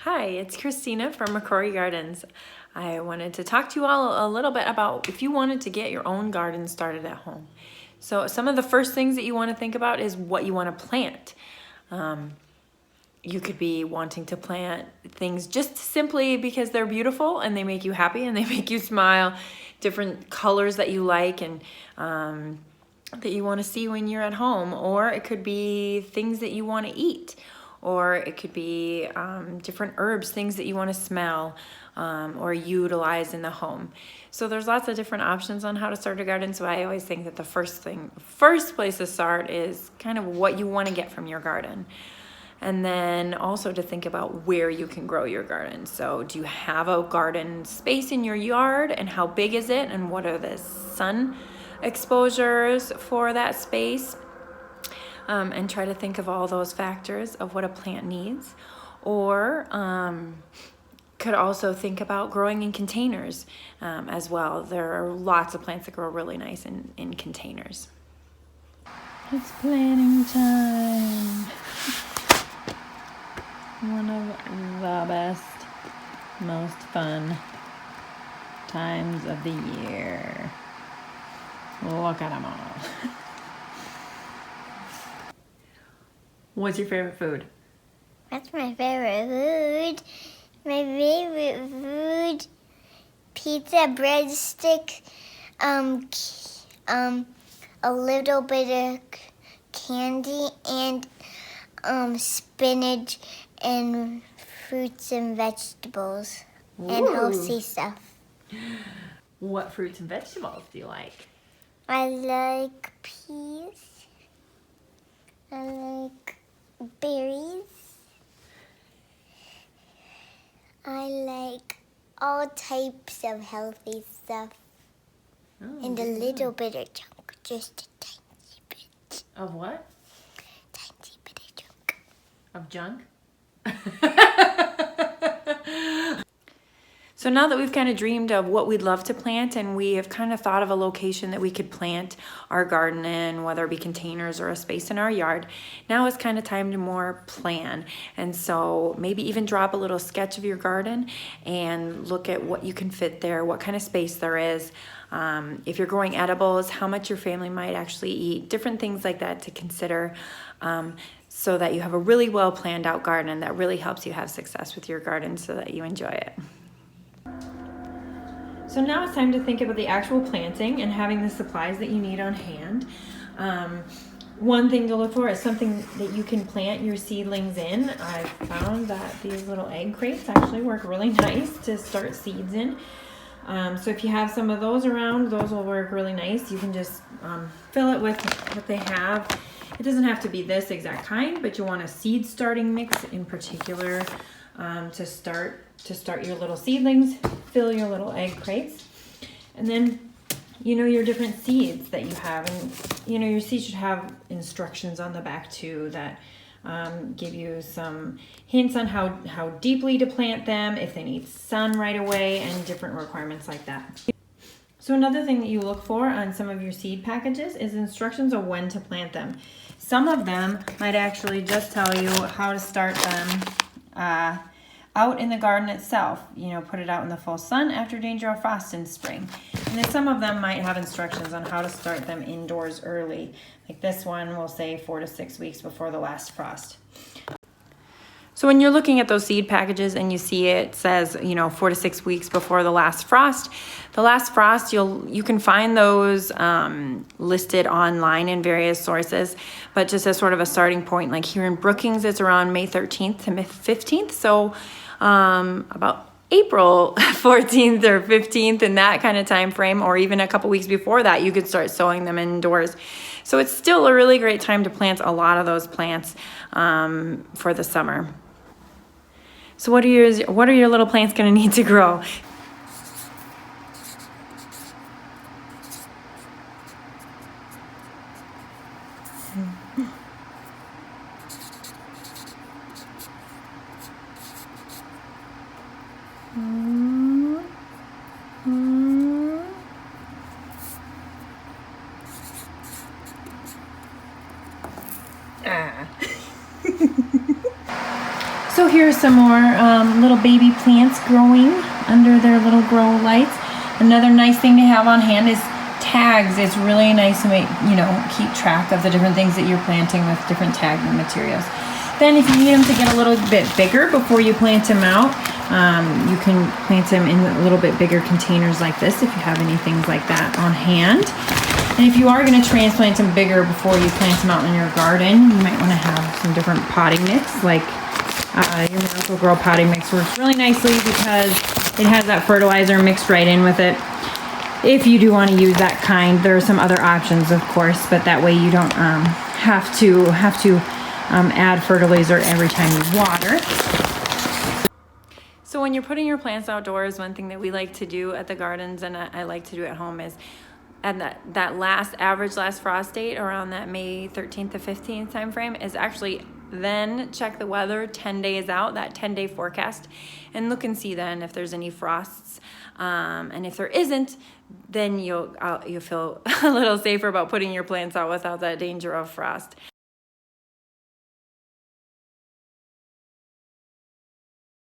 Hi, it's Christina from McCrory Gardens. I wanted to talk to you all a little bit about if you wanted to get your own garden started at home. So some of the first things that you want to think about is what you want to plant. You could be wanting to plant things just simply because they're beautiful and they make you happy and they make you smile, different colors that you like and that you want to see when you're at home. Or it could be things that you want to eat. Or it could be different herbs, things that you want to smell or utilize in the home. So there's lots of different options on how to start a garden. So I always think that the first place to start is kind of what you want to get from your garden. And then also to think about where you can grow your garden. So do you have a garden space in your yard, and how big is it, and what are the sun exposures for that space? And try to think of all those factors of what a plant needs. Or could also think about growing in containers as well. There are lots of plants that grow really nice in containers. It's planting time. One of the best, most fun times of the year. Look at them all. What's your favorite food? What's my favorite food? My favorite food, pizza, breadstick, a little bit of candy, and spinach, and fruits and vegetables. Ooh. And healthy stuff. What fruits and vegetables do you like? I like peas. I like berries. I like all types of healthy stuff. Oh, and a little bit of junk, just a tiny bit. Of what? Tiny bit of junk. Of junk? So now that we've kind of dreamed of what we'd love to plant, and we have kind of thought of a location that we could plant our garden in, whether it be containers or a space in our yard, now it's kind of time to more plan. And so maybe even drop a little sketch of your garden and look at what you can fit there, what kind of space there is. If you're growing edibles, how much your family might actually eat, different things like that to consider, so that you have a really well planned out garden that really helps you have success with your garden so that you enjoy it. So now it's time to think about the actual planting and having the supplies that you need on hand. One thing to look for is something that you can plant your seedlings in. I found that these little egg crates actually work really nice to start seeds in. So if you have some of those around, those will work really nice. You can just fill it with what they have. It doesn't have to be this exact kind, but you want a seed starting mix in particular to start your little seedlings. Fill your little egg crates, and then your different seeds that you have, and your seeds should have instructions on the back too that give you some hints on how deeply to plant them, if they need sun right away, and different requirements like that. So another thing that you look for on some of your seed packages is instructions of when to plant them. Some of them might actually just tell you how to start them out in the garden itself. Put it out in the full sun after danger of frost in spring. And then some of them might have instructions on how to start them indoors early. Like this one will say 4 to 6 weeks before the last frost. So when you're looking at those seed packages and you see it says, 4 to 6 weeks before the last frost, you can find those listed online in various sources, but just as sort of a starting point, like here in Brookings, it's around May 13th to May 15th. So about April 14th or 15th in that kind of time frame, or even a couple weeks before that, you could start sowing them indoors. So it's still a really great time to plant a lot of those plants for the summer. So what are your little plants going to need to grow? So here's some more little baby plants growing under their little grow lights. Another nice thing to have on hand is tags. It's really nice to make, keep track of the different things that you're planting with different tagging materials. Then if you need them to get a little bit bigger before you plant them out, you can plant them in a little bit bigger containers like this if you have any things like that on hand. And if you are going to transplant them bigger before you plant them out in your garden, you might want to have some different potting mix, like your Miracle-Gro potting mix works really nicely because it has that fertilizer mixed right in with it. If you do want to use that kind, there are some other options, of course, but that way you don't have to add fertilizer every time you water. So when you're putting your plants outdoors, one thing that we like to do at the gardens, and I like to do at home, is at that average last frost date around that May 13th to 15th time frame is actually then check the weather 10 days out, that 10-day forecast, and look and see then if there's any frosts. And if there isn't, then you'll feel a little safer about putting your plants out without that danger of frost.